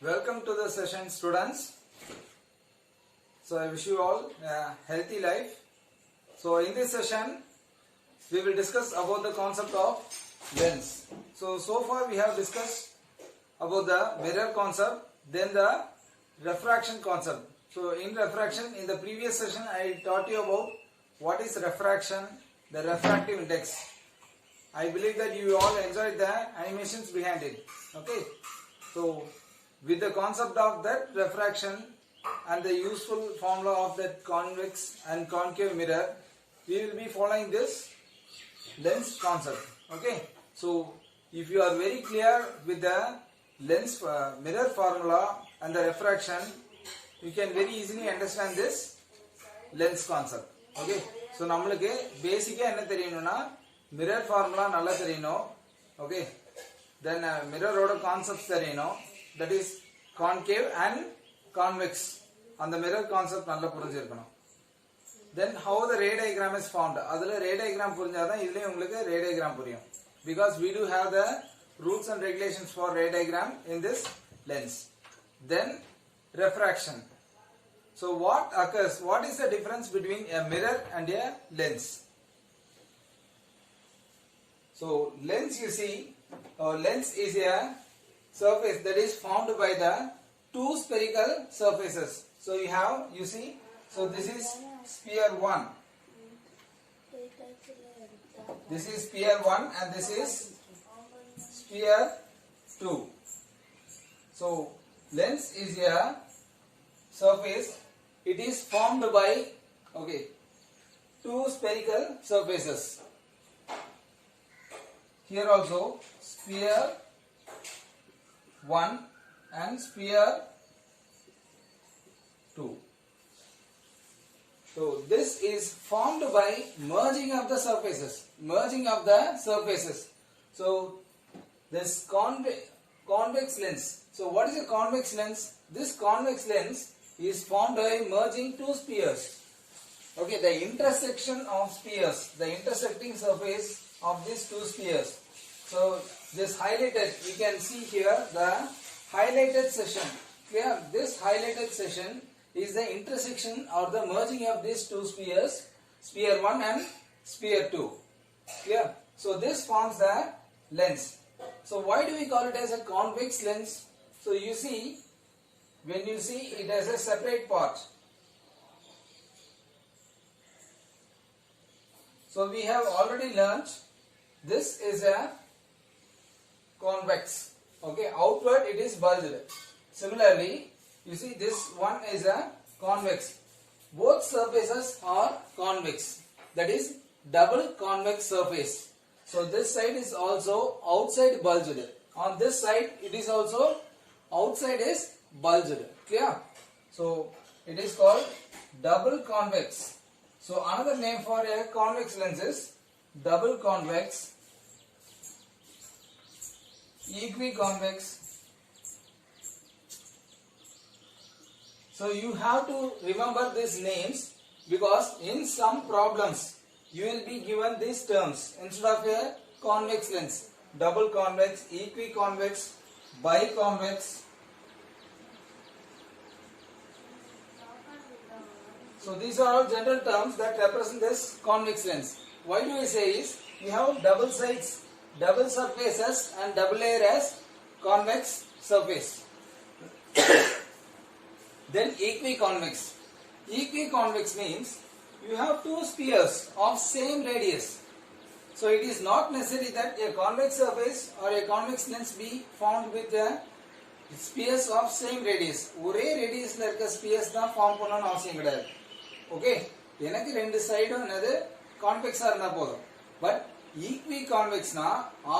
Welcome to the session, students. So I wish you all a healthy life. So in this session we will discuss about the concept of lens. So far we have discussed about the mirror concept, then the refraction concept. So in refraction, in the previous session I taught you about what is refraction, the refractive index. I believe that you all enjoyed the animations behind it. Okay. So with the concept of that refraction and the useful formula of that convex and concave mirror, we will be following this lens concept. Okay. So if you are very clear with the lens mirror formula and the refraction, you can very easily understand this lens concept. Okay. So நம்மளுக்கு பேசிக்கா என்ன தெரியணும்னா mirror formula நல்லா தெரியணும். Okay. Then mirror ஓட concepts தெரியணும். That is concave and convex. அந்த mirror concept நல்லா புரிஞ்சிருக்கணும். Then how the ray diagram is formed. அதுல ray diagram புரிஞ்சாதான் இதுலயும் உங்களுக்கு ray diagram புரியும். Because we do have the rules and regulations for ray diagram in this lens. Then refraction. So what occurs? What is the difference between a mirror and a lens? So lens, you see, lens is a surface that is formed by the two spherical surfaces. So you see, so this is sphere 1. This is sphere 1 and this is sphere 2. So lens is a surface. It is formed by two spherical surfaces. Here also sphere 1 and sphere 2. So this is formed by merging of the surfaces. So this convex lens. So what is a convex lens? This convex lens is formed by merging two spheres. Okay, the intersection of spheres, the intersecting surface of these two spheres. So this highlighted, you can see here the highlighted section. Clear? This highlighted section is the intersection or the merging of these two spheres, sphere 1 and sphere 2. Clear? So this forms the lens. So why do we call it as a convex lens? So you see, when you see it as a separate part. So we have already learnt this is a convex. Okay, outward it is bulged. Similarly, you see this one is a convex. Both surfaces are convex. That is double convex surface. So this side is also outside bulged. On this side it is also outside is bulged. Clear? So it is called double convex. So another name for a convex lens is double convex, equiconvex. So you have to remember these names because in some problems you will be given these terms instead of a convex lens. Double convex, equiconvex, biconvex. So these are all general terms that represent this convex lens. Why do I say is, we have double sides, double surfaces and double layer as convex surface. Then equiconvex. Equiconvex means you have two spheres of same radius. So it is not necessary that a convex surface or a convex lens be formed with the spheres of same radius. ஒரே radiusல இருக்க spheres தான் form பண்ணனும் அவசியம் கிடையாது. Okay, எனக்கு ரெண்டு சைடும் என்னது கான்வெக்ஸா இருந்தா போதும். But equi கான்வெக்ஸ்னா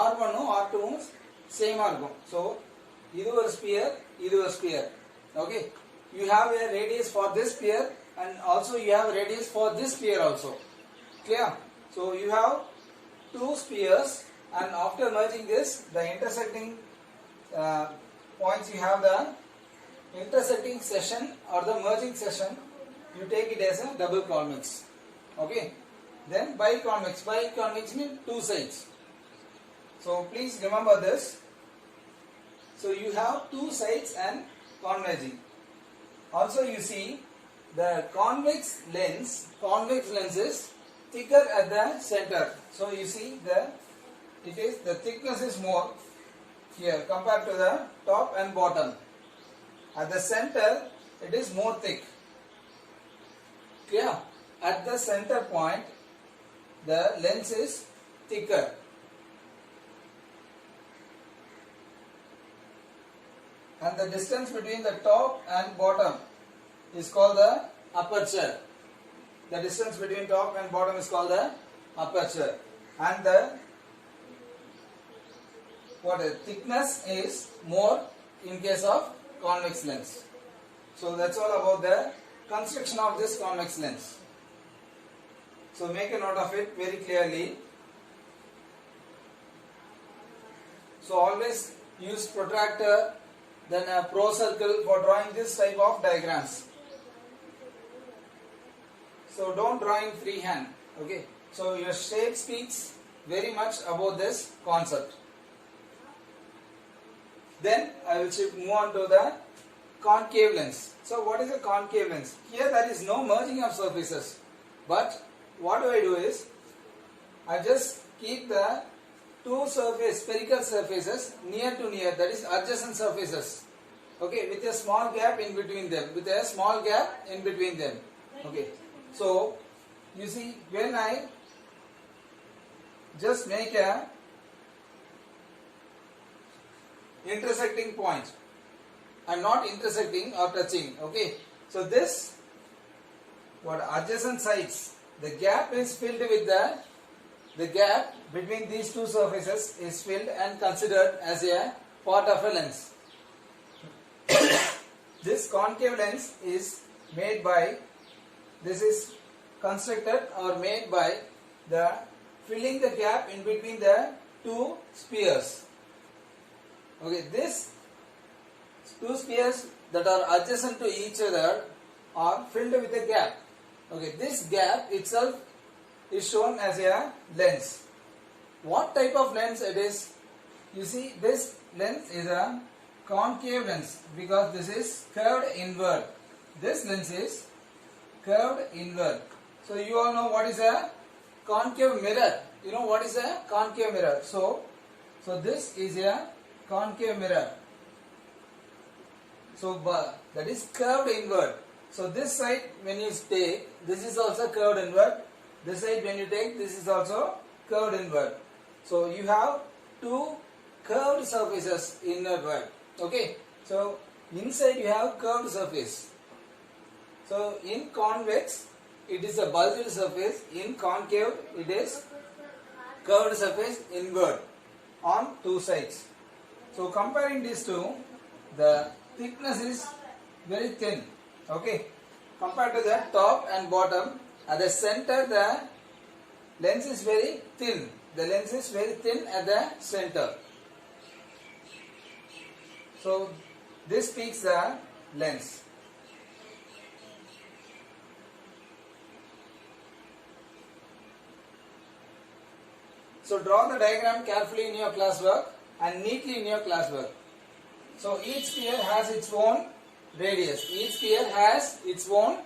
R1 um R2 உம் சேமா இருக்கும். So இது ஒரு ஸ்பியர், இது ஒரு sphere. Okay, you have a radius for this sphere and also you have radius for this sphere also. Clear? So you have two spheres and after merging this, the intersecting points, you have the intersecting section or the merging section. You take it as a double convex. Okay. Then biconvex. Biconvex means two sides. So please remember this. So you have two sides and converging. Also you see the convex lens is thicker at the center. So you see the thickness is more here compared to the top and bottom. At the center it is more thick. Clear? At the center point the lens is thicker. And the distance between the top and bottom is called the aperture. The distance between top and bottom is called the aperture. And the thickness is more in case of convex lens. So that's all about the construction of this convex lens. So make a note of it very clearly. So always use protractor, then a pro circle for drawing this type of diagrams. So don't draw in freehand. Okay. So your shape speaks very much about this concept. Then I will move on to the concave lens. So what is a concave lens? Here there is no merging of surfaces. But what do is, I just keep the two spherical surfaces near to near, that is adjacent surfaces. Okay, with a small gap in between them. Okay. So you see, when I just make a intersecting point, I am not intersecting or touching. Okay. So this adjacent sides, the gap is filled with the gap between these two surfaces is filled and considered as a part of a lens. This concave lens is made by, this is constructed or made by the filling the gap in between the two spheres. Okay, these two spheres that are adjacent to each other are filled with a gap. Okay, this gap itself is shown as a lens. What type of lens it is? You see, this lens is a concave lens because this is curved inward. This lens is curved inward. So you all know what is a concave mirror. You know what is a concave mirror. So this is a concave mirror. So that is curved inward. So this side when you take, this is also curved inward. This side when you take, this is also curved inward. So you have two curved surfaces inward. Okay. So inside you have curved surface. So in convex it is a bulged surface. In concave it is curved surface inward on two sides. So comparing these two, the thickness is very thin. Okay. Compared to the top and bottom, at the center the lens is very thin. The lens is very thin at the center. So this speaks the lens. So draw the diagram carefully in your classwork and neatly in your classwork. So each sphere has its own radius. Each sphere has its own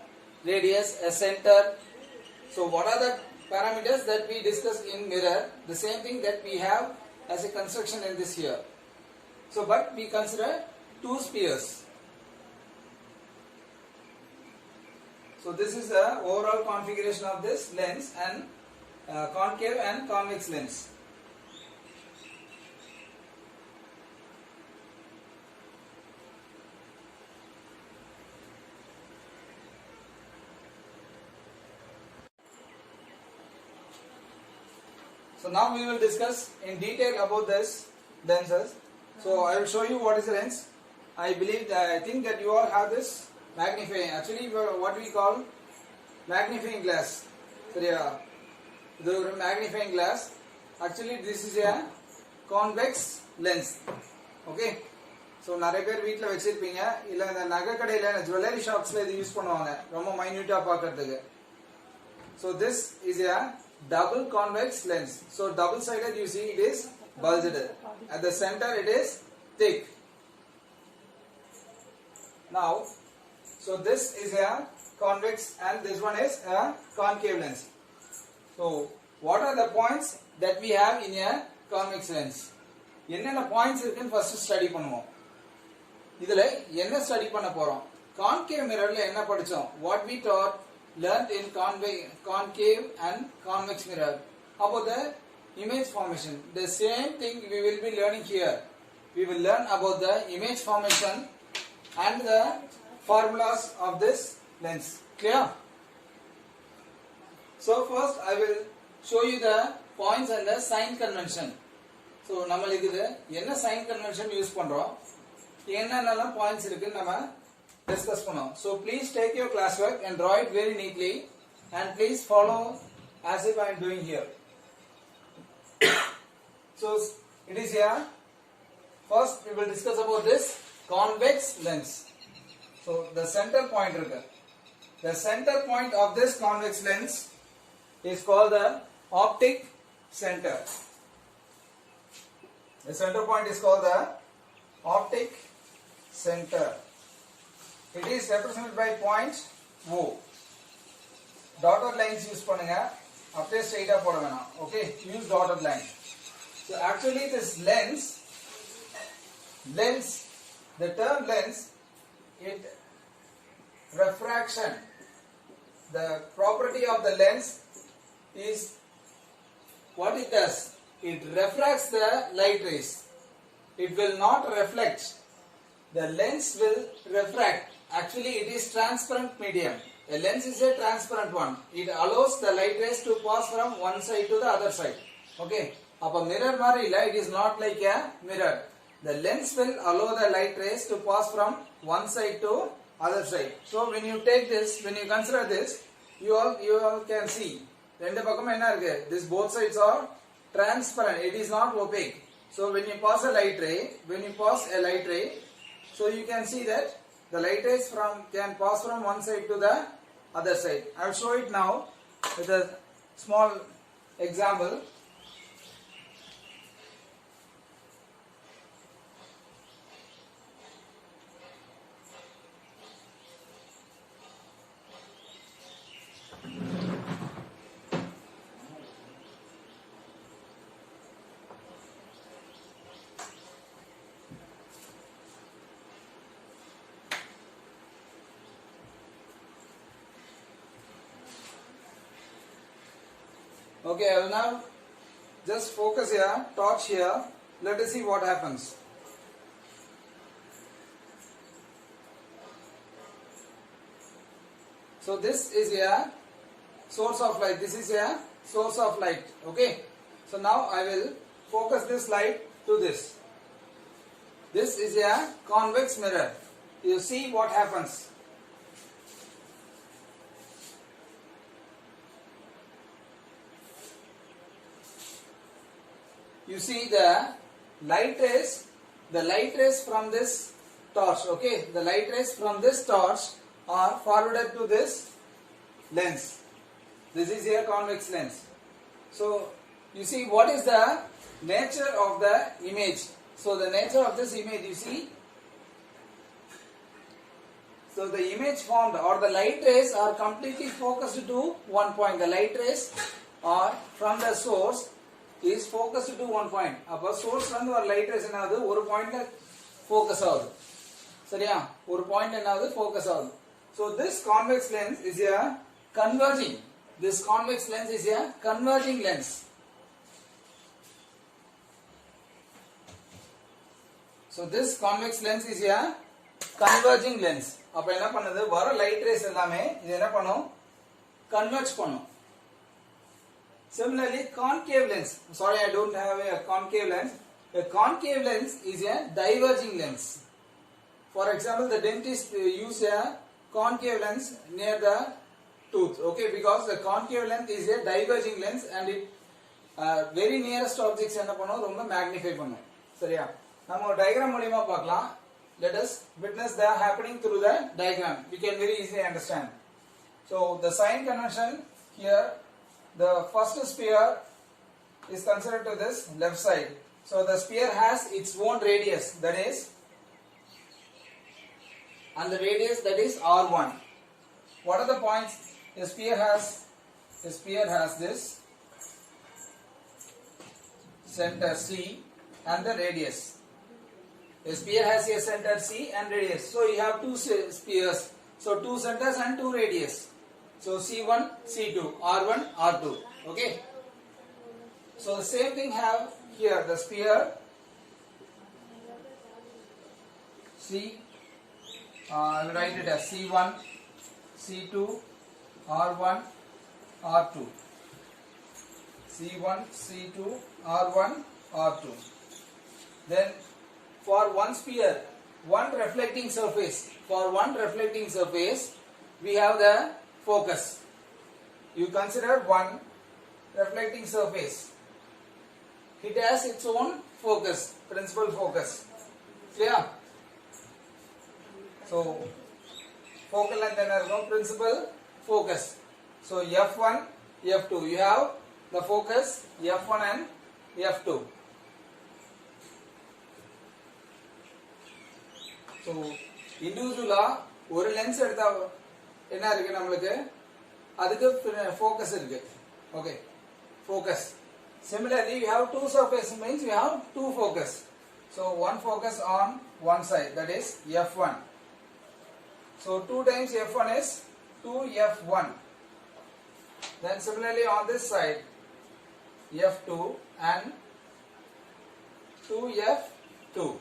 radius, a center. So what are the parameters that we discussed in mirror? The same thing that we have as a construction in this here. So but we consider two spheres. So this is the overall configuration of this lens and concave and convex lens. So now we will discuss in detail about this lenses. So I will show you what is the lens. I think that you all have this magnifying. Actually, what we call magnifying glass. So the magnifying glass. Actually, this is a convex lens. Okay. So நிறைய பேர் வீட்ல வச்சிருப்பீங்க இல்ல இந்த நகை கடையில jewellery ஷாப்ஸ்ல இது use பண்ணுவாங்க ரொம்ப மைன்யூட்டா பார்க்கிறதுக்கு. So this is a double convex lens. So double sided, you see it is bulged. At the center it is thick. Now, so this is a convex and this one is a concave lens. So, what are the points that we have in a convex lens? என்னென்ன points இருக்குன்னு first study பண்ணுவோம். இதுல என்ன study பண்ண போறோம்? Concave mirrorல என்ன படிச்சோம்? What we taught, learned in concave and convex mirror about the image formation. The same thing we will be learning here. We will learn about the image formation and the formulas of this lens. Clear? So first I will show you the points and the sign convention. So நம்மளுக்கு இது என்ன sign convention use பண்றோம், என்னென்ன points இருக்குன்னு நம்ம discuss பண்ணோம். So please take your classwork and draw it very neatly and please follow as if I am doing here. So it is here. First we will discuss about this convex lens. So the center point இருக்கு. The center point of this convex lens is called the optic center. The center point is called the optic center. It is represented by point O. Dotted lines use பண்ணுங்க, அப்படியே ஸ்ட்ரைட்டா போட வேணாம். Okay, use dotted line. So actually this lens, the term lens, it refraction. The property of the lens is what it does. It refracts the light rays. It will not reflect. The lens will refract. Actually, it is transparent medium. A lens is a transparent one. It allows the light rays to pass from one side to the other side. Okay. Appa mirror mari illa, it is not like a mirror. The lens will allow the light rays to pass from one side to other side. So when you take this, when you consider this, you all can see. ரெண்டு பக்கம் என்ன இருக்கு? This both sides are transparent. It is not opaque. So when you pass a light ray, so you can see that the light rays can pass from one side to the other side. I will show it now with a small example. Okay, I will now just focus here, torch here. Let us see what happens. So this is a source of light. This is a source of light. Okay. So now I will focus this light to this. This is a convex mirror. You see what happens. You see the light rays from this torch. Okay, the light rays from this torch are forwarded to this lens. This is a convex lens. So you see what is the nature of the image. So the nature of this image, you see. So the image formed or the light rays are completely focused to one point. The light rays are from the source is focused to one point. அப்ப source வந்து ஒரு light rays என்னாவது ஒரு பாயிண்ட்ல focus ஆகுது. சரியா? ஒரு point என்னாவது focus ஆகுது. So this convex lens is a converging. This convex lens is a converging lens. So this convex lens is a converging lens. அப்ப என்ன பண்ணுது? வர light rays எல்லாமே இது என்ன பண்ணும்? Converge பண்ணும். Similarly, concave lens. Sorry, I don't have a concave lens. A concave lens is a diverging lens. For example, the dentist use a concave lens near the tooth. Okay, because the concave lens is a diverging lens and it very nearest objects என்ன பண்ணும்? ரொம்ப magnify பண்ணும். சரியா? நம்ம ஒரு diagram மூலமா பார்க்கலாம். Let us witness the happening through the diagram. We can very easily understand. So the sign convention here. The first sphere is considered to this left side. So the sphere has its own radius, that is and the radius, that is r1. What are the points? A sphere has this center C and the radius. A sphere has a center C and radius. So you have two spheres. So two centers and two radius. So C1, C2, R1, R2. Okay. So the same thing have here, the sphere C. I will write it as C1, C2, R1, R2. C1, C2, R1, R2. Then for one sphere, one reflecting surface. For one reflecting surface, we have the focus. You consider one reflecting surface. It has its own focus, principal focus. Clear? So, focal length and principal focus. So, F1, F2. You have the focus F1 and F2. So, individually, ஒரு lens எடுத்தா என்ன இருக்கு நமக்கு அதுக்கு focus இருக்கு. Okay, focus. Similarly, you have two surfaces means you have two focus. So, one focus on one side, that is F1. So 2 times F1 is 2F1. Then similarly on this side F2 and 2F2.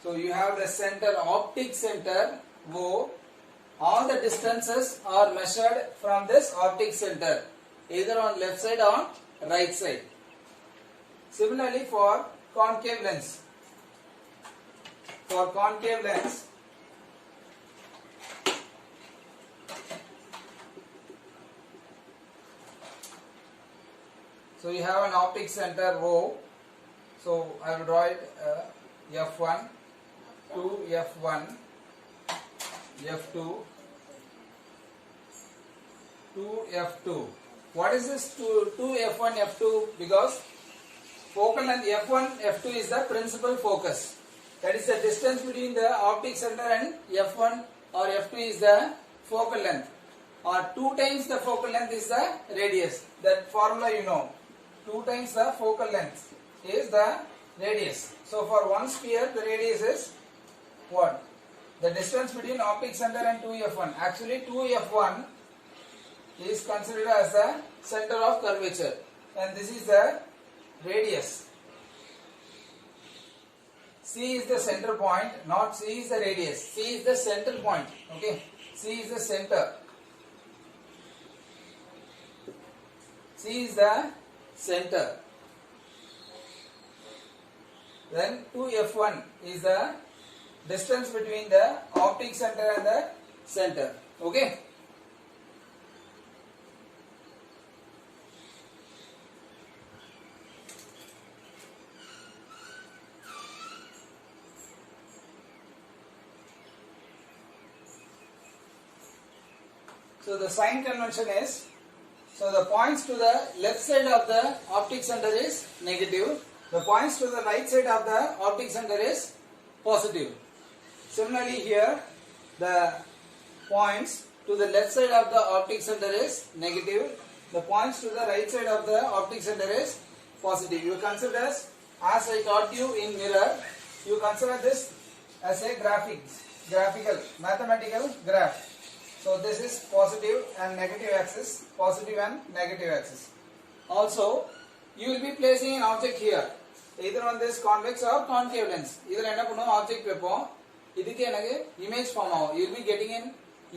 So you have the center, optic center O. All the distances are measured from this optic center, either on left side or right side. Similarly for concave lens. For concave lens, so you have an optic center O. So I will draw it F1, 2F1, F2, 2F2. What is this 2F1, F2? Because focal length F1, F2 is the principal focus. That is the distance between the optic center and F1 or F2 is the focal length. Or 2 times the focal length is the radius. That formula you know. 2 times the focal length is the radius. So for one sphere the radius is what? The distance between optic center and 2F1. Actually 2F1 is considered as the center of curvature. And this is the radius. C is the center point, not C is the radius. C is the center point. Okay. C is the center. C is the center. Then 2F1 is the distance between the optic center and the center. Okay. So the sign convention is, so the points to the left side of the optic center is negative. The points to the right side of the optic center is positive. Similarly here, the points to the left side of the optic center is negative. The points to the right side of the optic center is positive. You consider as I taught you in mirror, you consider this as a graphical, mathematical graph. So this is positive and negative axis, positive and negative axis. Also, you will be placing an object here, either on this convex or concave lens. Either enna பண்ணும் object வைப்போம், இதுக்கு எனக்கு image form ஆகும். You will be getting an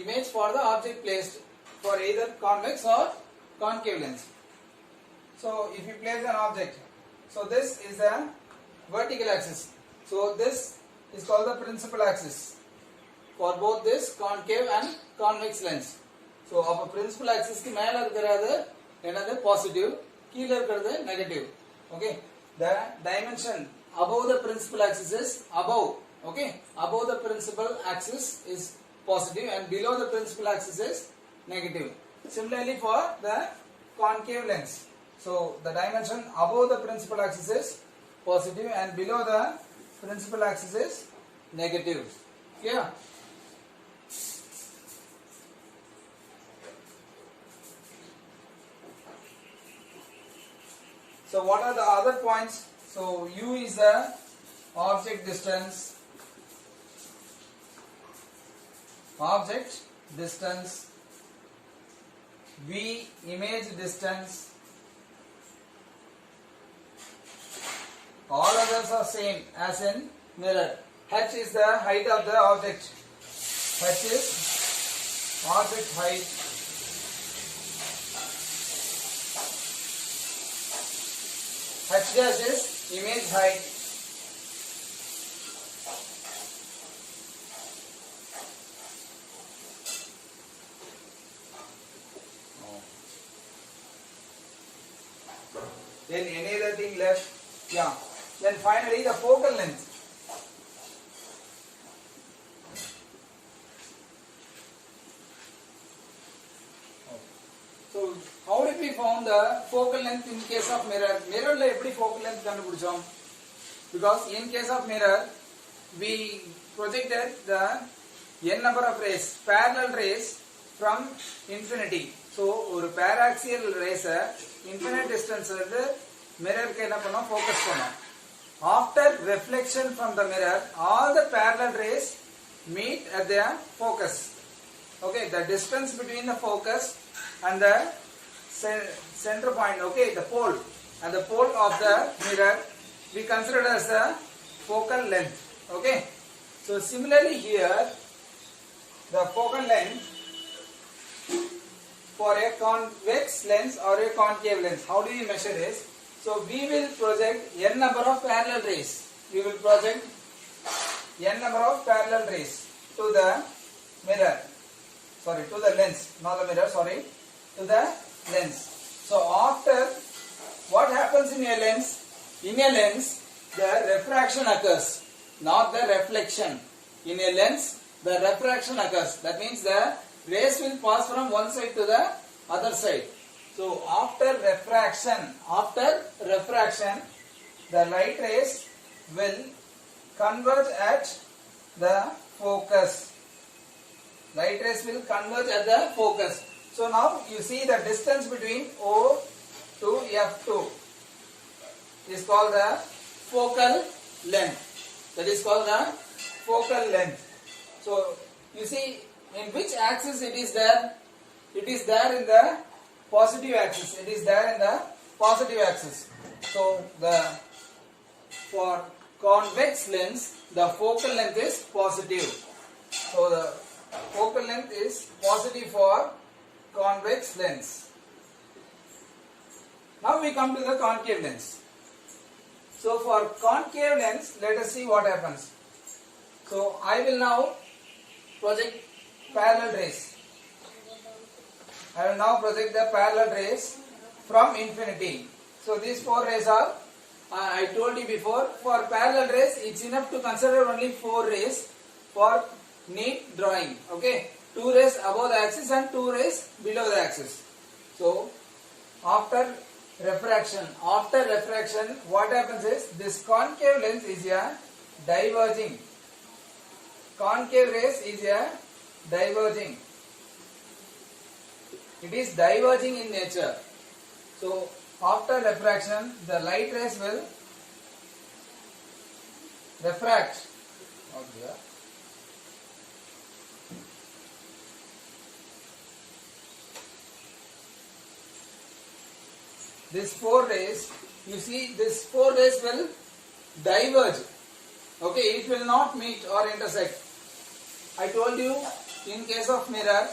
image for the object placed for either convex or concave lens. So if you place an object, so this is the vertical axis. So this is called the principal axis for both this concave and convex lens. So அப்ப principal axis க்கு மேல இருக்குறது என்னது positive, கீழ இருக்குறது negative. Okay, the dimension above the principal axis is above. Okay, above the principal axis is positive and below the principal axis is negative. Similarly for the concave lens, so the dimension above the principal axis is positive and below the principal axis is negative. Yeah. So what are the other points? So u is the object distance, v image distance, all others are same as in mirror. H is the height of the object. H is object height. H dash is image height. Then any other thing left? Yeah. Then finally the focal length. So how did we found the focal length in case of mirror? Mirror la eppadi focal length kandupidichom? Because in case of mirror we projected the n number of rays, parallel rays from infinity. So ஒரு paraxial rays infinite distance வந்து mirror க்கு என்ன பண்ணோம், focus பண்ணோம். After reflection from the mirror, all the parallel rays meet at their focus. Okay, the distance between the focus and the center point, okay, the pole and the pole of the mirror we consider as the focal length. Okay, so similarly here the focal length for a convex lens or a concave lens, how do you measure this? So we will project n number of parallel rays. We will project n number of parallel rays to the mirror. Sorry, to the lens, not the mirror, sorry, to the lens. So after, what happens in a lens? In a lens, the refraction occurs, not the reflection. In a lens, the refraction occurs. That means the rays will pass from one side to the other side. So after refraction, the light rays will converge at the focus. Light rays will converge at the focus. So now you see the distance between O to F2 is called the focal length. That is called the focal length. So you see in which axis it is there? It is there in the positive axis. It is there in the positive axis. So for convex lens, the focal length is positive. So the focal length is positive for convex lens. Now we come to the concave lens. So for concave lens, let us see what happens. So I will now project parallel rays. I will now project the parallel rays from infinity. So these four rays are, I told you before, for parallel rays it's enough to consider only 4 rays for neat drawing. Okay, 2 rays above the axis and 2 rays below the axis. So after refraction, what happens is this concave lens is a diverging. Concave rays is a diverging. It is diverging in nature. So after refraction, the light rays will refract. These 4 rays, you see, these 4 rays will diverge. Okay, it will not meet or intersect. I told you, in case of mirror,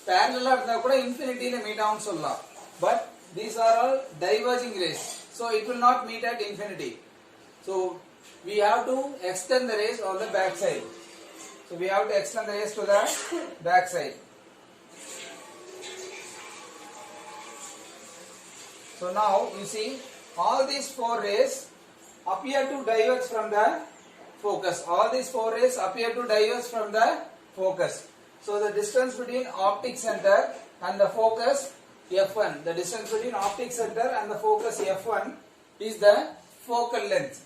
parallel are infinity meet down solla. But these are all diverging rays. So it will not meet at infinity. So we have to extend the rays on the back side. So we have to extend the rays to the back side. So now you see all these 4 rays appear to diverge from the focus. All these 4 rays appear to diverge from the focus. So the distance between optic center and the focus F1, the distance between optic center and the focus F1 is the focal length.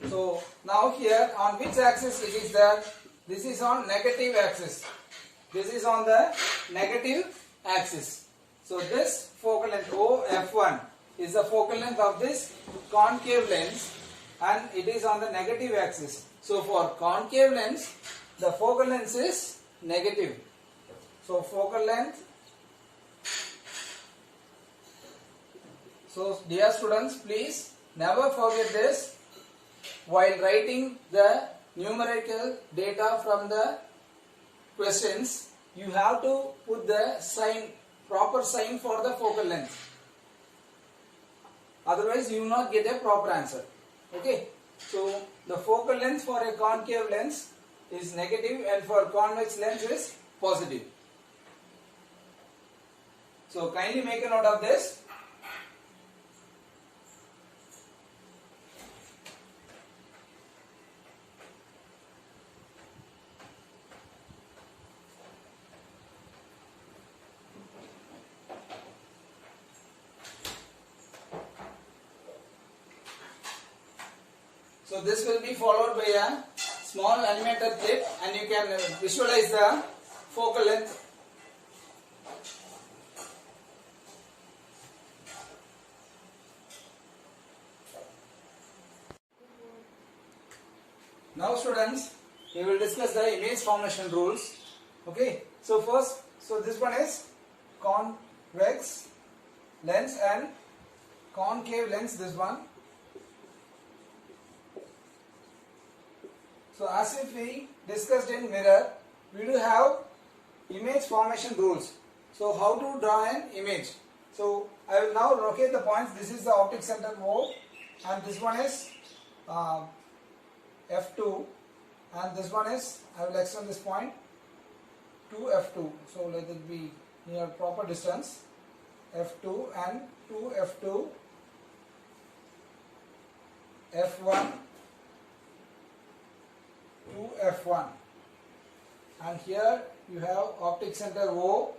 So now here on which axis it is there? This is on negative axis. This is on the negative axis. So this focal length OF1 is the focal length of this concave lens and it is on the negative axis. So for concave lens, the focal length is negative. So focal length. So dear students, please never forget this while writing the numerical data from the questions. You have to put the sign, proper sign for the focal length. Otherwise you will not get a proper answer. Okay. So the focal length for a concave lens is negative and for convex lens is positive. So kindly make a note of this. So this will be followed by a small animated clip and you can visualize the focal length. Now students, we will discuss the image formation rules. Okay, so first, this one is convex lens and concave lens, this one. So as if we discussed in mirror, we do have image formation rules. So how to draw an image? So I will now locate the points. This is the optic center O and this one is F2 and this one is, I will extend this point to F2. So let it be near proper distance, F2 and to F2, F1 to F1 and here you have optic center O,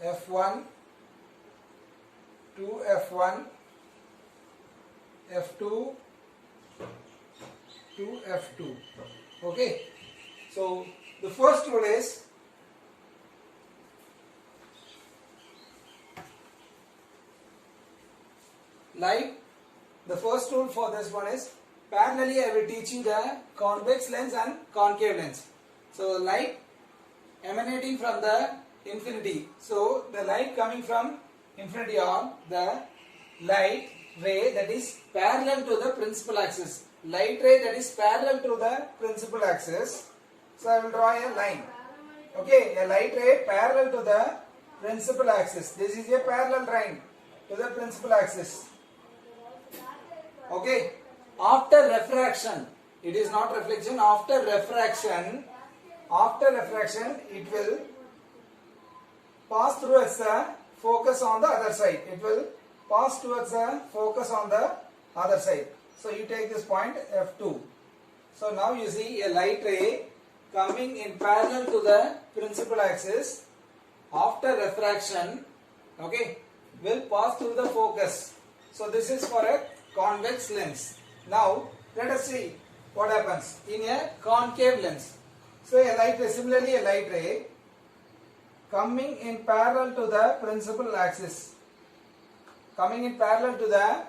F1 to F1, F2 to F2. Okay, so the first rule is like the first rule for this one is parallelly I will teach you the convex lens and concave lens. So light emanating from the infinity. So the light coming from infinity or the light ray that is parallel to the principal axis. Light ray that is parallel to the principal axis. So I will draw a line. Okay, a light ray parallel to the principal axis. This is a parallel line to the principal axis. Okay. After refraction, it is not reflection, after refraction it will pass towards the focus on the other side. It will pass towards the focus on the other side. So you take this point F2. So now you see a light ray coming in parallel to the principal axis after refraction, okay, will pass through the focus. So this is for a convex lens. Now let us see what happens in a concave lens. So a light ray, similarly a light ray coming in parallel to the principal axis. Coming in parallel to the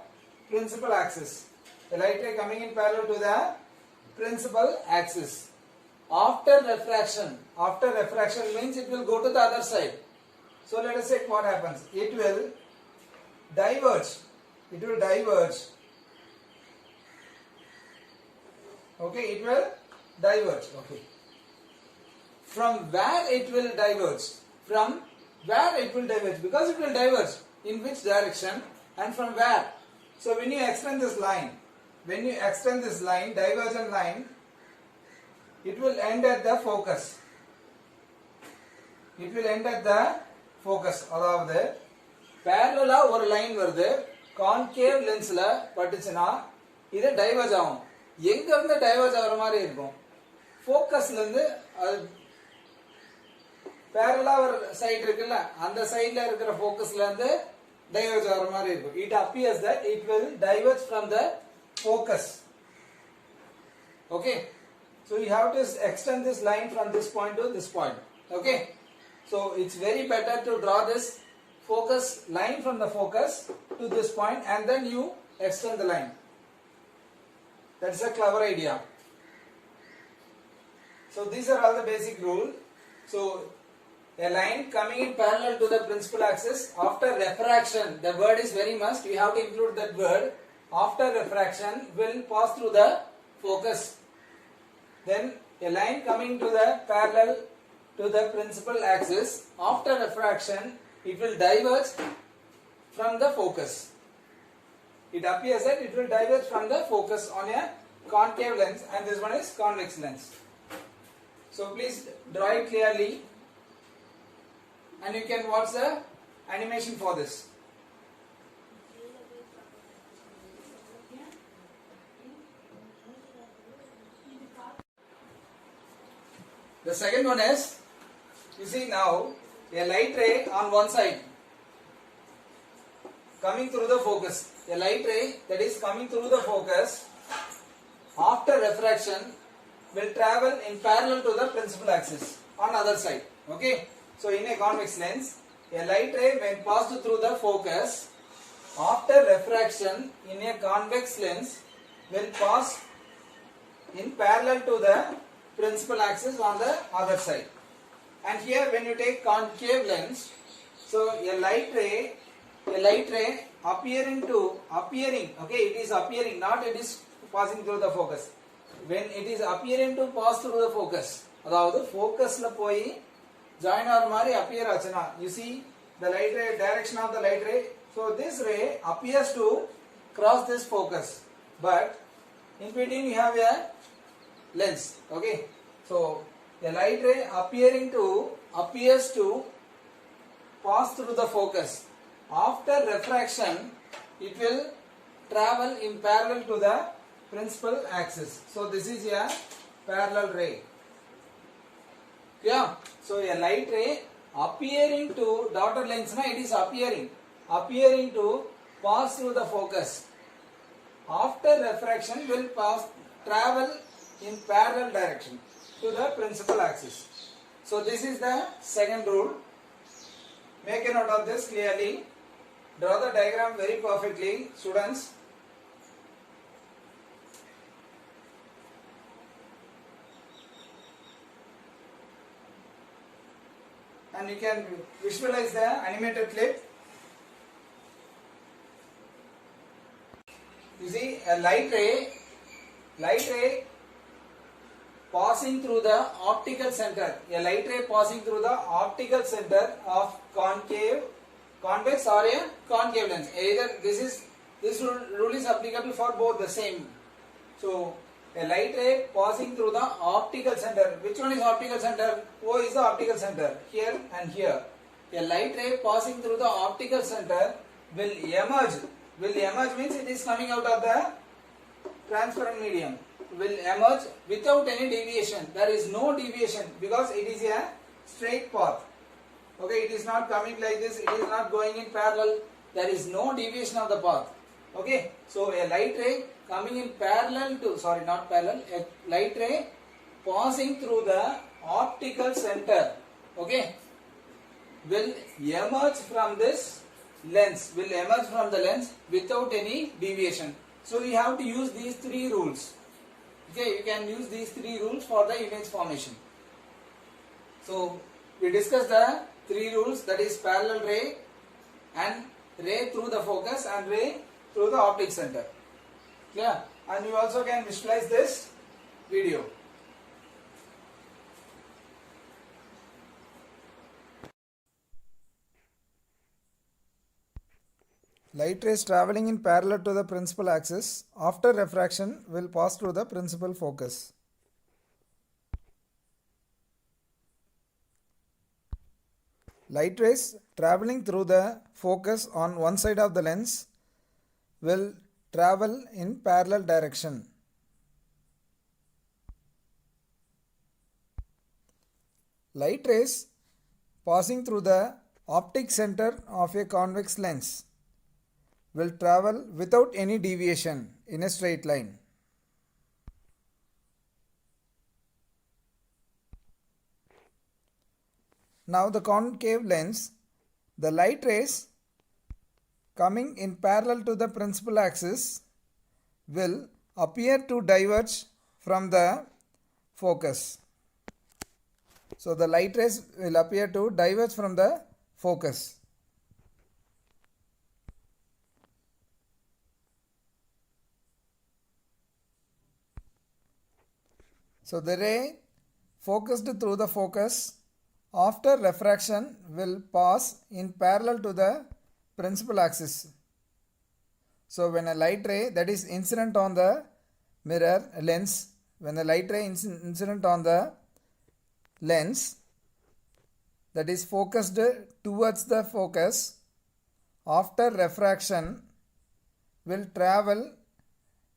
principal axis. A light ray coming in parallel to the principal axis. After refraction means it will go to the other side. So let us check what happens. It will diverge. Okay, it will diverge. Okay. From where it will diverge? From where it will diverge? Because it will diverge. In which direction and from where? So when you extend this line, divergent line, it will end at the focus. அதாவது parallel ஒரு line வருது concave லென்ஸ்ல பட்டுச்சுனா இது diverge ஆகும். எங்க இருந்து diverge ஆகுற மாதிரி இருக்கும்? ஃபோக்கஸ்ல இருந்து parallel ஒரு சைடு இருக்குல்ல அந்த சைடுல இருக்கிற ஃபோக்கஸ்ல இருந்து டைவர்ஜ் ஆகுற மாதிரி இருக்கும். It appears that it will diverge from the focus. Okay, so you have to extend this line from this point to this point. Okay, so it's very better to draw this focus line from the focus to this point and then you extend the line. That's a clever idea. So these are all the basic rules. So a line coming in parallel to the principal axis after refraction, the word is very must, you have to include that word. After refraction will pass through the focus. Then a line coming to the parallel to the principal axis after refraction, it will diverge from the focus. It appears that it will diverge from the focus on a concave lens, and this one is convex lens. So please draw it clearly and you can watch the animation for this. The second one is, you see now a light ray on one side coming through the focus. A light ray that is coming through the focus after refraction will travel in parallel to the principal axis on other side. Okay, so in a convex lens, a light ray when passed through the focus after refraction in a convex lens will pass in parallel to the principal axis on the other side. And here when you take concave lens, so a light ray appearing, okay, it is appearing, not it is passing through the focus. When it is appearing to pass through the focus, அதாவது focusல போய் join ஆகிற மாதிரி appear ஆச்சுனா, you see the light ray, direction of the light ray, so this ray appears to cross this focus, but in between you have a lens. Okay, so the light ray appears to pass through the focus. After refraction, it will travel in parallel to the principal axis. So this is a parallel ray. Yeah. So a light ray appearing to dotted lines, it is appearing to pass through the focus. After refraction, will travel in parallel direction to the principal axis. So this is the second rule. Make a note of this clearly. Draw the diagram very perfectly, students. And you can visualize the animated clip. You see a light ray passing through the optical center. A light ray passing through the optical center of convex or a concave lens. Either this rule is applicable for both the same. So a light ray passing through the optical center. Which one is optical center? O is the optical center, here and here. A light ray passing through the optical center will emerge. Will emerge means it is coming out of the transparent medium. Will emerge without any deviation. There is no deviation because it is a straight path. Okay, it is not coming like this. It is not going in parallel. There is no deviation of the path. Okay, so a light ray coming in parallel to, sorry, not parallel, a light ray passing through the optical center, okay, will emerge from this lens, without any deviation. So you have to use these three rules. Okay, you can use these three rules for the image formation. So we discussed the three rules, that is parallel ray and ray through the focus and ray through the optic center. Clear? And you also can visualize this video. Light rays traveling in parallel to the principal axis after refraction will pass through the principal focus. Light rays traveling through the focus on one side of the lens will travel in parallel direction. Light rays passing through the optic center of a convex lens will travel without any deviation in a straight line. Now the concave lens, the light rays coming in parallel to the principal axis will appear to diverge from the focus. So the light rays will appear to diverge from the focus. So the ray focused through the focus after refraction will pass in parallel to the principal axis. So when a light ray that is incident on the mirror lens, when the light ray incident on the lens that is focused towards the focus after refraction will travel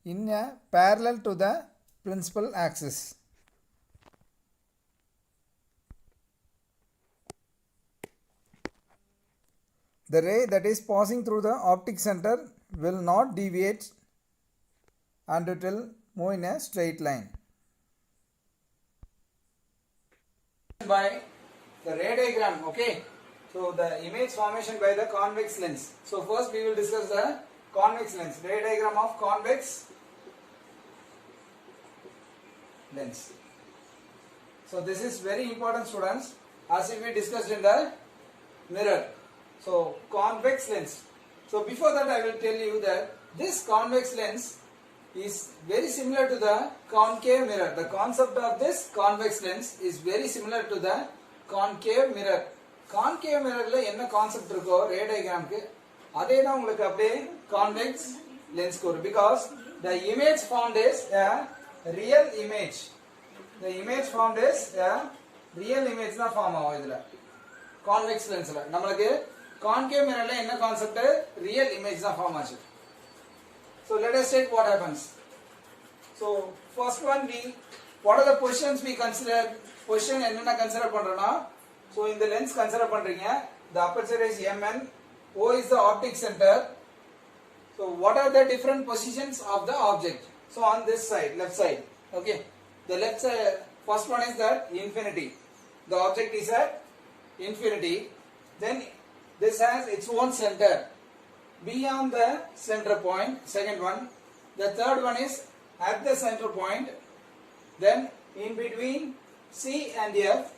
in a parallel to the principal axis. The ray that is passing through the optic center will not deviate and it will move in a straight line. By the ray diagram, okay. So the image formation by the convex lens. So first we will discuss the convex lens, ray diagram of convex lens. So this is very important, students, as we discussed in the mirror. So convex lens. So before that I will tell you that this convex lens is very similar to the concave mirror. The concept of this convex lens is very similar to the concave mirror. Concave mirror la enna concept irukko ray diagram ku adhe da ungalku apdiye convex lens ku because the image formed is a real image. The image formed is a real image na form agum idla convex lens la namakku concave mirror la enna concept real image na form aachu. So let us check what happens. So first one, what are the positions we consider? Position enna consider pandrona. So in the lens consider pandringa, the aperture is mn, O is the optic center. So what are the different positions of the object? So on this side, left side, okay. The left side, first one is that infinity. The object is at infinity. Then this has its own center. Beyond the center point, second one. The third one is at the center point. Then in between C and F,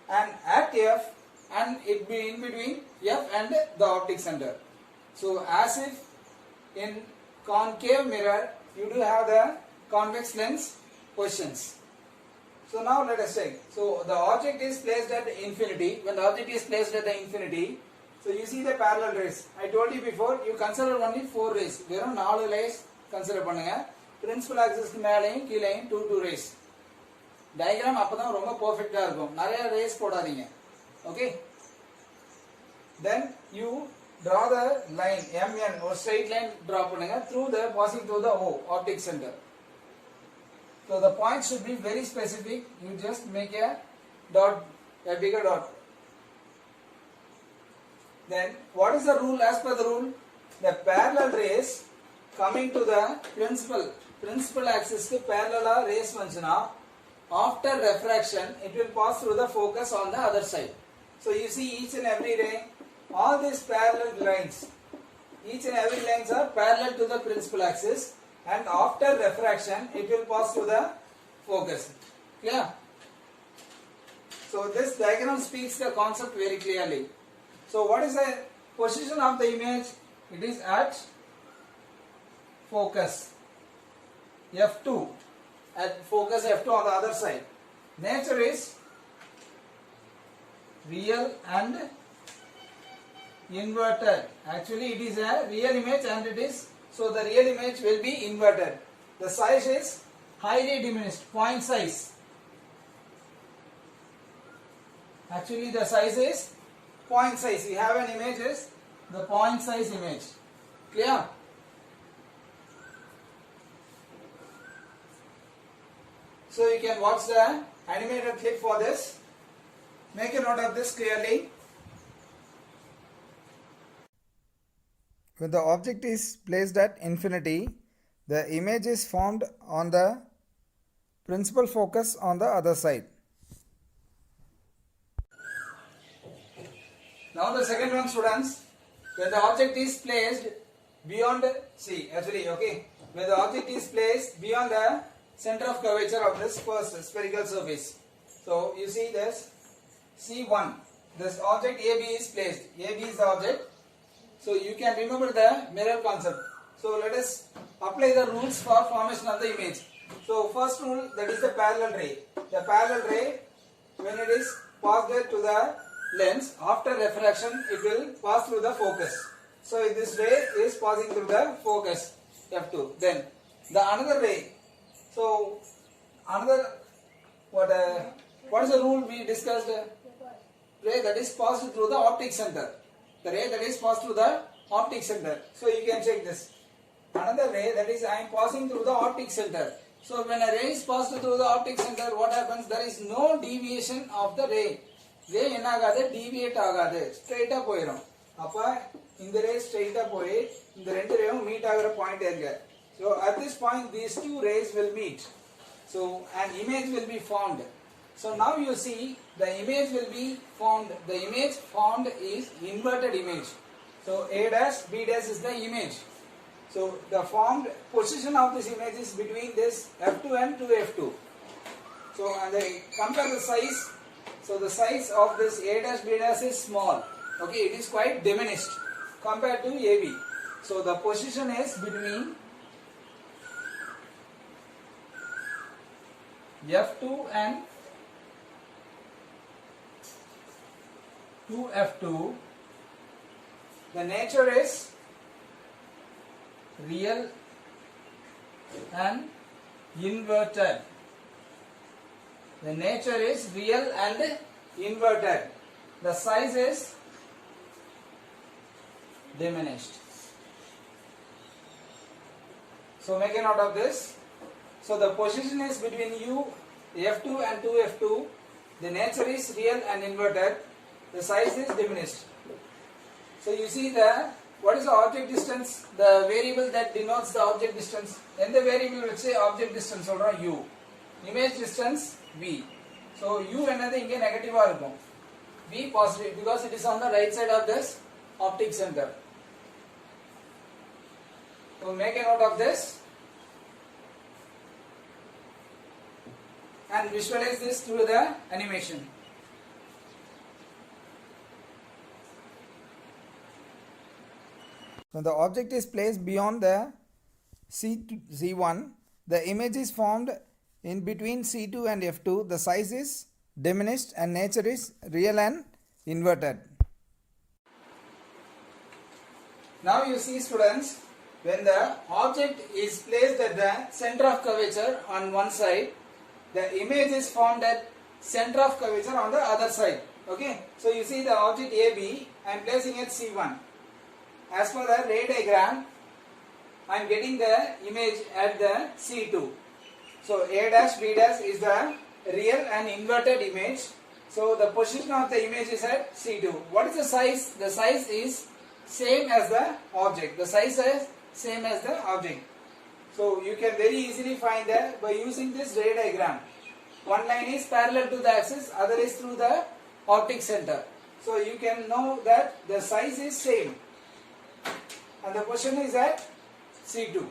and at F, and it be in between F and the optic center. So as if in concave mirror you do have the convex lens positions. So now let us check. So the object is placed at infinity. When the object is placed at the infinity, so you see the parallel rays. I told you before, you consider only 4 rays. Verum 4 rays consider பண்ணுங்க. Principal axis க்கு மேலயும் கீழேயும் 2 rays. Diagram அப்பதான் ரொம்ப பெர்ஃபெக்ட்டா இருக்கும். நிறைய rays போடாதீங்க. Okay? Then you draw the line MN or straight line draw பண்ணுங்க through the passing through the O optic center. So the point should be very specific. You just make a dot, a bigger dot. Then what is the rule? As per the rule, the parallel rays coming to the principal axis to parallel rays vanchana, after refraction it will pass through the focus on the other side. So you see each and every ray, all these parallel lines, each and every lines are parallel to the principal axis, and after refraction it will pass through the focus. Clear? So this diagram speaks the concept very clearly. So what is the position of the image? It is at focus F2, at focus F2 on the other side. Nature is real and inverted. Actually it is a real image and it is, so the real image will be inverted. The size is highly diminished, point size. Actually the size is point size. We have an image is the point size image. Clear? So you can watch the animated clip for this. Make a note of this clearly. When the object is placed at infinity, the image is formed on the principal focus on the other side. Now the second one, students, when the object is placed beyond when the object is placed beyond the center of curvature of this first spherical surface. So you see this C1, this object AB is placed. AB is the object. So you can remember the mirror concept. So let us apply the rules for formation of the image. So first rule, that is the parallel ray. The parallel ray, when it is passed to the lens, after refraction it will pass through the focus. So this ray is passing through the focus F2. Then the another ray. So another what is the rule we discussed? Ray that is passed through the optic center. The ray that is passed through the optic center. So you can check this. Another ray, that is I am passing through the optic center. So when a ray is passed through the optic center, what happens? There is no deviation of the ray. Ray enagade deviate agade, straight up போயிடும். அப்ப இந்த ray straight up போய் இந்த ரெண்டு ரேயும் meet ஆகுற point எங்க? So at this point these two rays will meet. So an image will be formed. So now you see the image will be formed. The image formed is inverted image. So A dash B dash is the image. So the formed position of this image is between this F2 and 2F2. So and they compare the size. So the size of this A dash B dash is small. Okay, it is quite diminished compared to AB. So the position is between F2 and 2F2. The nature is real and inverted. The nature is real and inverted. The size is diminished. So make a note of this. So the position is between F2 and 2F2. The nature is real and inverted. The size is diminished. So you see what is the object distance? The variable that denotes the object distance. And the variable will say object distance or U. Image distance V. So U another inge negative இருக்கும். V positive because it is on the right side of this optic center. So make a note of this and visualize this through the animation. When the object is placed beyond the C1, the image is formed in between C2 and F2. The size is diminished and nature is real and inverted. Now you see, students, when the object is placed at the center of curvature on one side, the image is formed at center of curvature on the other side. Okay, so you see the object AB, I am placing at C1. As per the ray diagram, I am getting the image at the C2. So A dash B dash is the real and inverted image. So the position of the image is at C2. What is the size? The size is same as the object. The size is same as the object. So you can very easily find that by using this ray diagram. One line is parallel to the axis, other is through the optic center. So you can know that the size is same. And the position is at C2.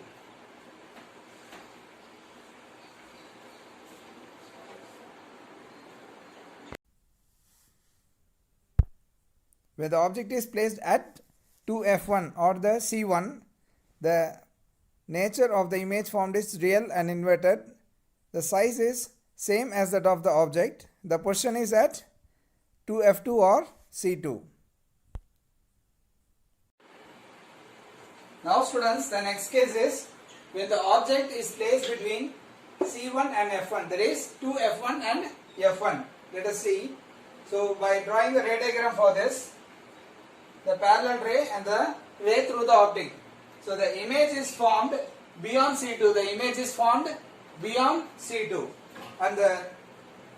Where the object is placed at 2F1 or the C1, the nature of the image formed is real and inverted. The size is same as that of the object. The position is at 2F2 or C2. Now students, the next case is when the object is placed between C1 and F1. There is 2F1 and F1. Let us see. So by drawing the ray diagram for this, the parallel ray and the ray through the optic. So the image is formed beyond C2. The image is formed beyond C2. And the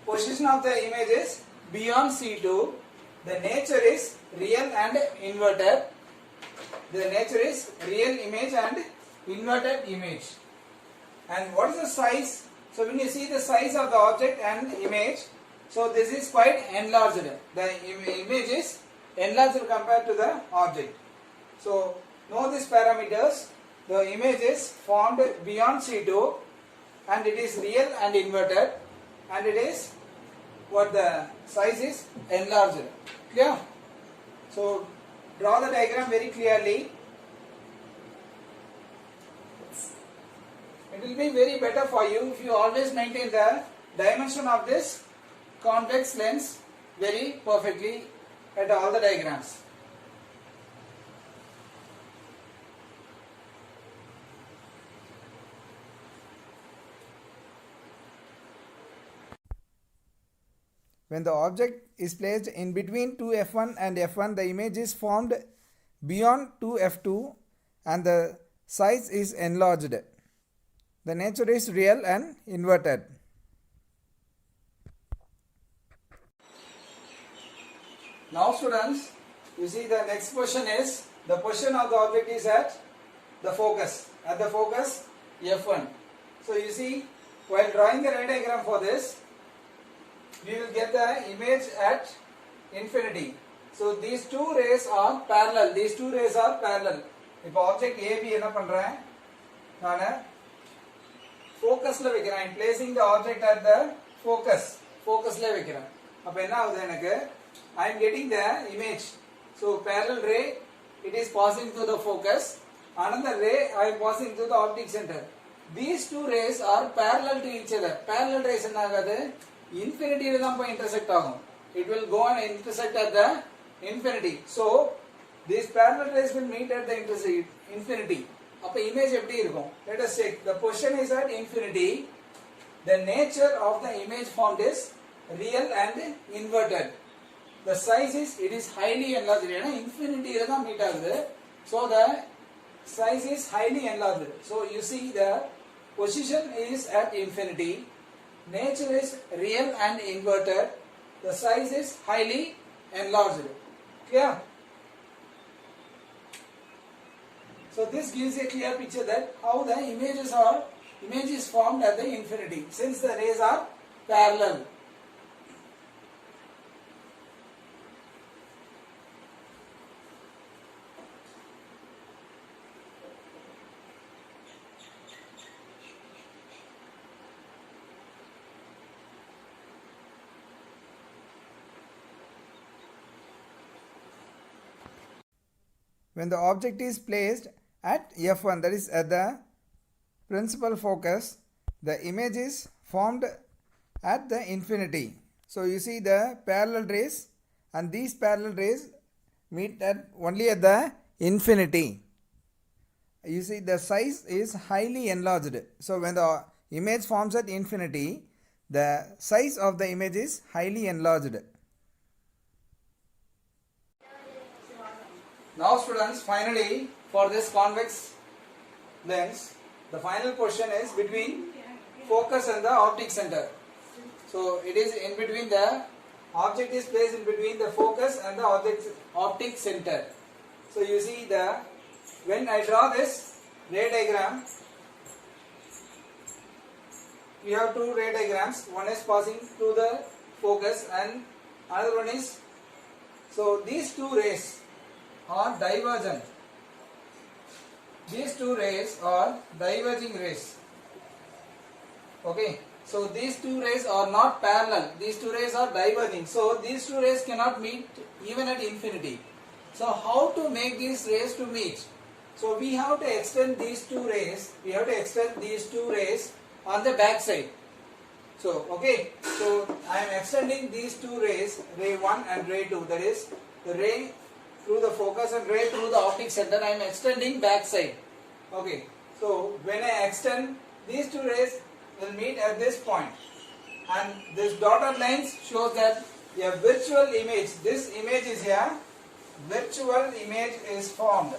position of the image is beyond C2. The nature is real and inverted. the nature is real image and inverted image. And what is the size? So when you see the size of the object and image, so this is quite enlarged. The image is enlarged compared to the object. So know these parameters. The image is formed beyond C2 and it is real and inverted, and it is what the size is enlarged. Clear? So draw the diagram very clearly. It will be very better for you if you always maintain the dimension of this convex lens very perfectly at all the diagrams. When the object is placed in between 2f1 and f1, the image is formed beyond 2f2 and the size is enlarged. The nature is real and inverted. Now students, you see the next position is, the position of the object is at the focus. At the focus f1. So you see, while drawing the ray diagram for this, we will get the image at infinity. So these two rays are parallel. These two rays are parallel. If object AB என்ன பண்றேன் நான் ஃபோக்கஸ்ல வைக்கிறேன். I am placing the object at the ஃபோக்கஸ்ல வைக்கிறேன். அப்ப என்ன ஆகுது எனக்கு, I am getting the image. So parallel ray, it is passing through the focus. Another ray I am passing through the optic center. These two rays are parallel to each other. Parallel rays என்ன ஆகுது, infinity ல தான் போய் intersect ஆகும். It will go and intersect at the infinity. So these parallel rays will meet at the infinity. அப்ப image எப்படி இருக்கும்? Let us check. The position is at infinity. The nature of the image formed is real and inverted. The size is, it is highly enlarged. ஏன்னா infinity ல தான் meet ஆகுது. So the size is highly enlarged. So you see the position is at infinity. Nature is real and inverted. The size is highly enlarged. Clear? So this gives a clear picture that how the image is formed at the infinity, since the rays are parallel. When the object is placed at f1, that is at the principal focus, the image is formed at the infinity. So you see the parallel rays, and these parallel rays meet at only at the infinity. You see the size is highly enlarged. So when the image forms at infinity, the size of the image is highly enlarged. Now students, finally for this convex lens, the final position is between focus and the optic center. So it is in between, the object is placed in between the focus and the optic center. So you see when I draw this ray diagram, we have two ray diagrams. One is passing through the focus and another one is, so these two rays are divergent. These two rays are diverging rays. Okay, so these two rays are not parallel. These two rays are diverging. So these two rays cannot meet even at infinity. So how to make these rays to meet? So we have to extend these two rays. We have to extend these two rays on the back side. So okay, so I am extending these two rays, ray 1 and ray 2. That is the ray through the focus and ray through the optic center. I am extending back side. Okay, so when I extend, these two rays will meet at this point, and this dotted lines shows that a virtual image, this image is here, virtual image is formed.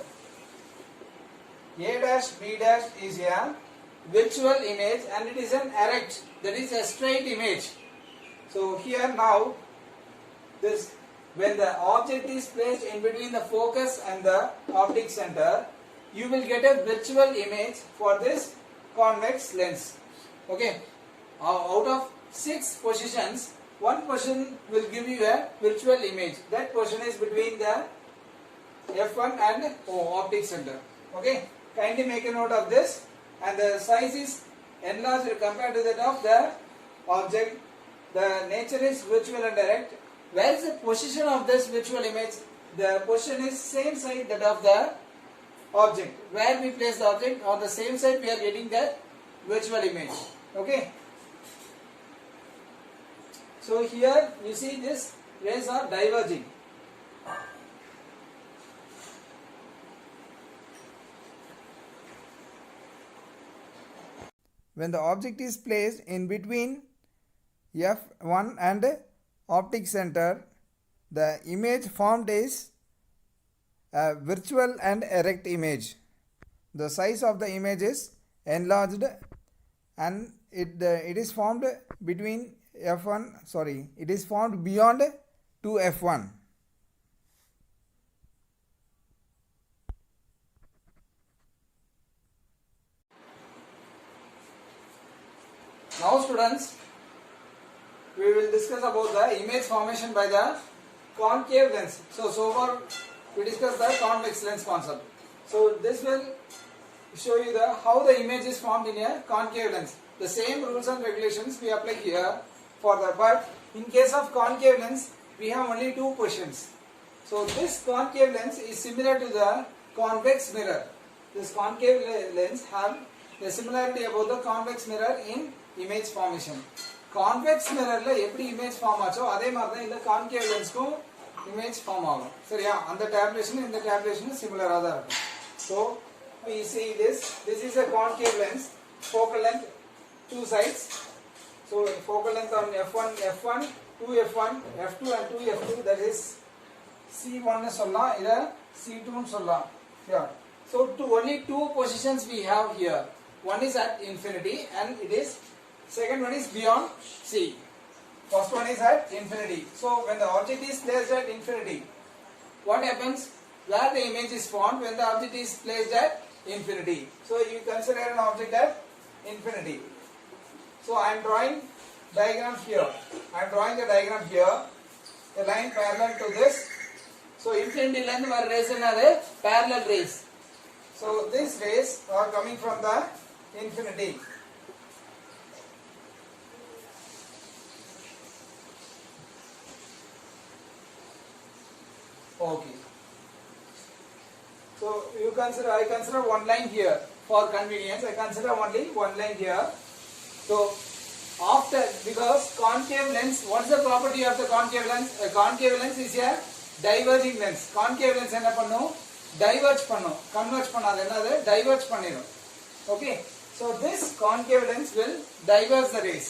A dash B dash is here, virtual image, and it is an erect, that is a straight image. So here now this when the object is placed in between the focus and the optic center, you will get a virtual image for this convex lens. Okay, out of 6 positions, one position will give you a virtual image. That position is between the f1 and optic center. Okay, kindly make a note of this. And the size is enlarged compared to that of the object. The nature is virtual and direct. Where is the position of this virtual image? The position is same side that of the object. Where we place the object, on the same side we are getting the virtual image. Okay. So here you see this rays are diverging. When the object is placed in between f1 and optic center, the image formed is a virtual and erect image. The size of the image is enlarged and it is formed between f1, sorry, it is formed beyond 2f1. Now students, we will discuss about the image formation by the concave lens. So far we discussed the convex lens concept. So this will show you the how the image is formed in a concave lens. The same rules and regulations we apply here for the, but in case of concave lens we have only 2 positions. So this concave lens is similar to the convex mirror. This concave lens have the similarity about the convex mirror in image formation. Convex mirror la eppadi image form ஆச்சோ அதே மாதிரி தான் இந்த concave lens க்கும் image form ஆகும். சரியா? அந்த tabulation இந்த tabulation similar ஆ தான் இருக்கும். So we see this is a concave lens, focal length 2 sides. So focal length on f1, 2f1, f2 and 2f2, that is c1 னு சொல்லலாம், இத c2 னு சொல்லலாம். Yeah. So only 2 positions we have here. One is at infinity and it is second one is beyond C. First one is at infinity. So when the object is placed at infinity, what happens? Where the image is formed when the object is placed at infinity. So you consider an object at infinity. So I am drawing diagram here. I am drawing the diagram here. A line parallel to this. So infinity length were rays another parallel rays. So these rays are coming from the infinity. Okay. So I consider one line here for convenience. I consider only one line here. So after, because concave lens, what is the property of the concave lens? A concave lens is a diverging lens. Concave lens என்ன பண்ணும்? Diverge பண்ணும். Converge பண்ணாது, என்னது? Diverge பண்ணிடும். Okay. So this concave lens will diverge the rays.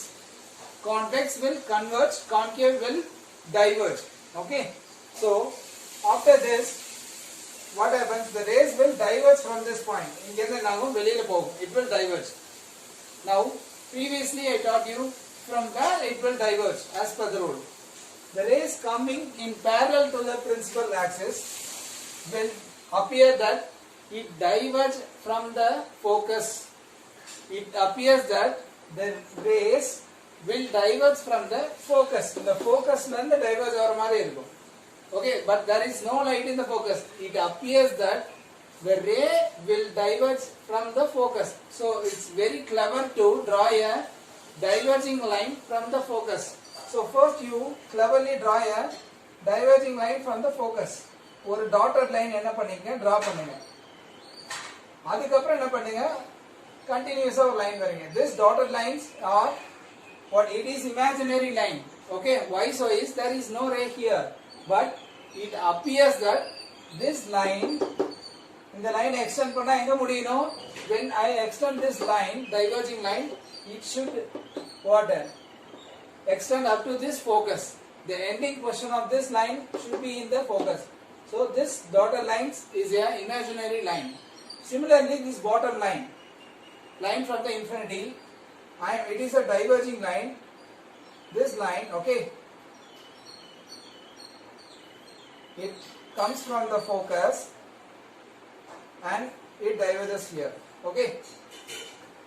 Convex will converge, concave will diverge. Okay. So after this, what happens? The rays will diverge from this point. இங்கிருந்து நாமும் வெளியில போகும். It will diverge. Now, previously I taught you from where it will diverge as per the rule. The rays coming in parallel to the principal axis will appear that it diverges from the focus. It appears that the rays will diverge from the focus. The focus means the diverge over மாதிரி இருக்கும். Okay, but there is no light in the focus. It appears that the ray will diverge from the focus. So it's very clever to draw a diverging line from the focus. So first you cleverly draw a diverging line from the focus. ஒரு dotted line என்ன பண்ணீங்க? Draw பண்ணுங்க. அதுக்கப்புறம் என்ன பண்ணுங்க? Continuous line வரைங்க. This dotted lines are what? It is imaginary line. Okay, why so is there is no ray here. But it appears that this line, in the line extend பண்ணா எங்க முடியணும்? When I extend this line, diverging line, it should what? Extend up to this focus. The ending portion of this line should be in the focus. So this dotted lines is a imaginary line. Similarly, this bottom line from the infinity, it is a diverging line. This line, okay. it comes from the focus and it diverges here. Okay.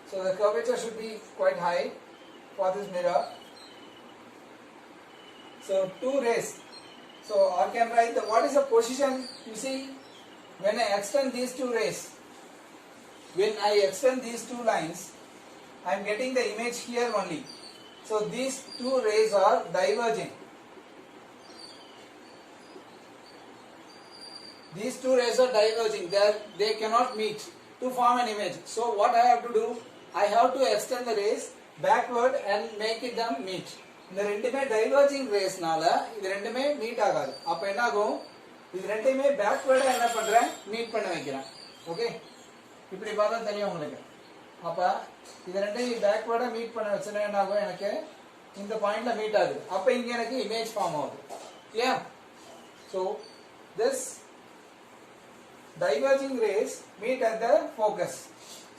So the curvature should be quite high for this mirror. So two rays. So I can write what is the position. You see, when I extend these two rays, when I extend these two lines, I am getting the image here only. So these two rays are diverging. These two rays are diverging. They cannot meet to form an image. So what I have to do? I have to extend the rays backward and make it them meet. இந்த ரெண்டுமே diverging ரேஸ்னால இது ரெண்டுமே meet ஆகாது. அப்ப என்ன ஆகும்? இது ரெண்டுமே பேக்வர்டா என்ன பண்றேன்? மீட் பண்ண வைக்கிறேன். ஓகே? இப்படி பார்த்தா தெரியும் உங்களுக்கு. அப்ப இது ரெண்டையும் பேக்வர்டா மீட் பண்ண வச்சனா என்ன ஆகும்? எனக்கு இந்த பாயிண்ட்ல மீட் ஆகுது. அப்ப இங்க எனக்கு இமேஜ் ஃபார்ம் ஆகுது. Clear? So this diverging rays meet at the focus.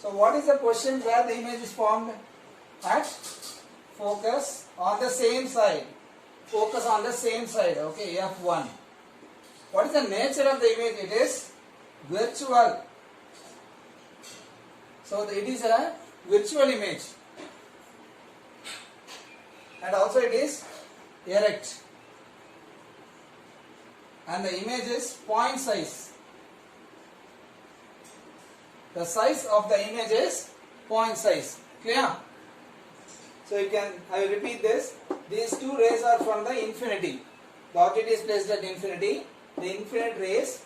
So what is the position where the image is formed? At focus on the same side. Focus on the same side. Okay, F1. What is the nature of the image? It is virtual. So it is a virtual image. And also it is erect. And the image is point size. The size of the image is point size. Clear? So you can, I will repeat this. These two rays are from the infinity. The object is placed at infinity. The infinite rays,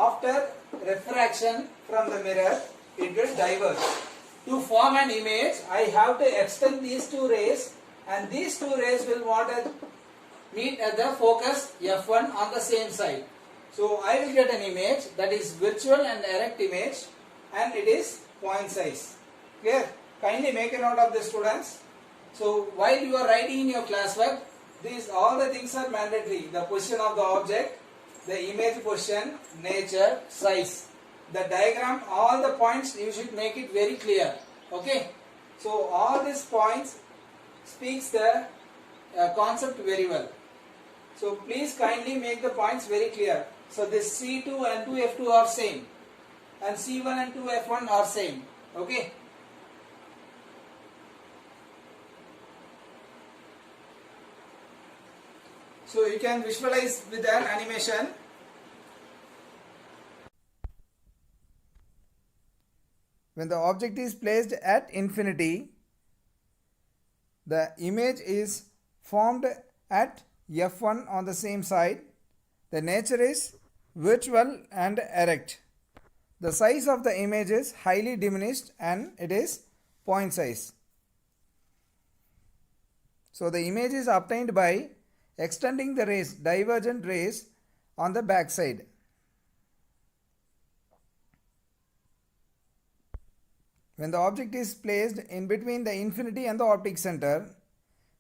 after refraction from the mirror, it will diverge. To form an image, I have to extend these two rays, and these two rays will want to meet at the focus F1 on the same side. So I will get an image that is virtual and erect image, and it is point size. Clear? Kindly make a note of this, students. So while you are writing in your classwork, these all the things are mandatory. The position of the object, the image position, nature, size, the diagram, all the points you should make it very clear. Okay? So all these points speaks the concept very well. So please kindly make the points very clear. So this C2 and 2F2 are same, and C1 and 2F1 are same. Okay? So you can visualize with an animation. When the object is placed at infinity, the image is formed at F1 on the same side. The nature is virtual and erect. The size of the image is highly diminished and it is point size. So the image is obtained by extending the rays, divergent rays, on the back side. When the object is placed in between the infinity and the optic center,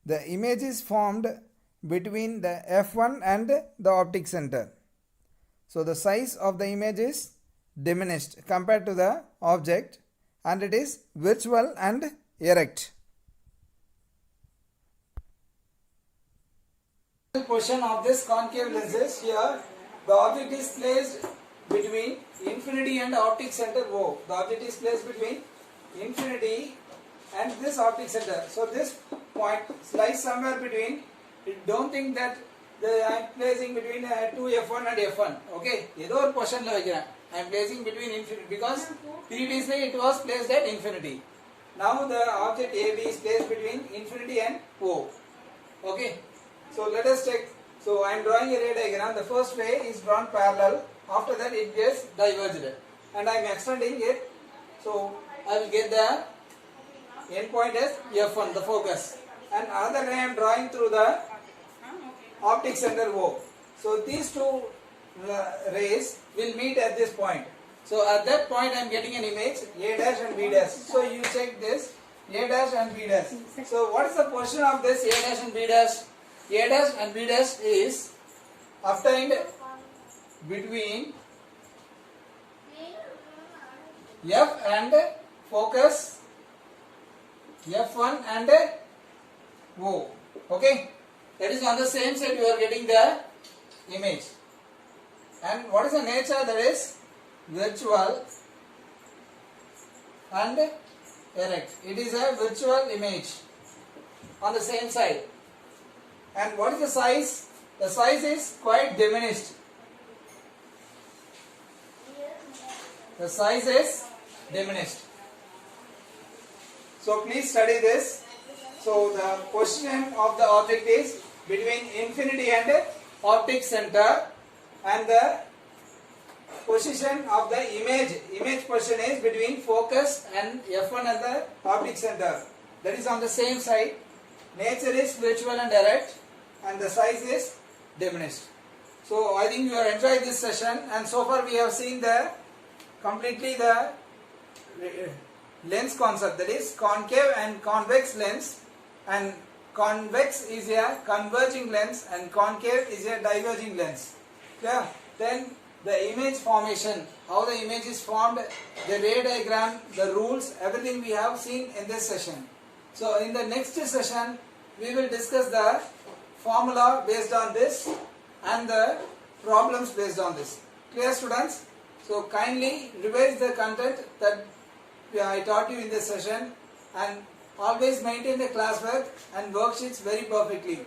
the image is formed between the F1 and the optic center. So the size of the image is diminished compared to the object, and it is virtual and erect. Position of this concave lens is here. The object is placed between infinity and optic center O. The object is placed between infinity and this optic center. So this point lies somewhere between. Don't think that I am placing between 2F1 and F1. Okay, ஏதோ ஒரு பொசிஷன்ல வைக்கிறேன். I am placing between infinity because previously it was placed at infinity. Now the object AB is placed between infinity and O. Okay. So let us check. So I am drawing a ray diagram. The first ray is drawn parallel. After that it gets diverged, and I am extending it. So I will get the end point as F1, the focus, and another ray I am drawing through the optic center O. So these two rays will meet at this point. So at that point I am getting an image A dash and B dash. So you check this A dash and B dash. So what is the position of this A dash and B dash? A dash and B dash is obtained between F and focus F1 and O. Okay, that is on the same side you are getting the image. And what is the nature? That is virtual and erect. It is a virtual image on the same side. And what is the size? The size is quite diminished. The size is diminished. So please study this. So the position of the object is between infinity and optic center, and the position of the image position is between focus and F1 and the optic center. That is on the same side. Nature is virtual and erect, and the size is diminished. So I think you have enjoyed this session, and so far we have seen completely the lens concept, that is concave and convex lens, and convex is a converging lens and concave is a diverging lens. Yeah. Then the image formation, how the image is formed, the ray diagram, the rules, everything we have seen in this session. So in the next session we will discuss the formula based on this and the problems based on this. Clear, students? So kindly revise the content that I taught you in this session, and always maintain the classwork and worksheets very perfectly.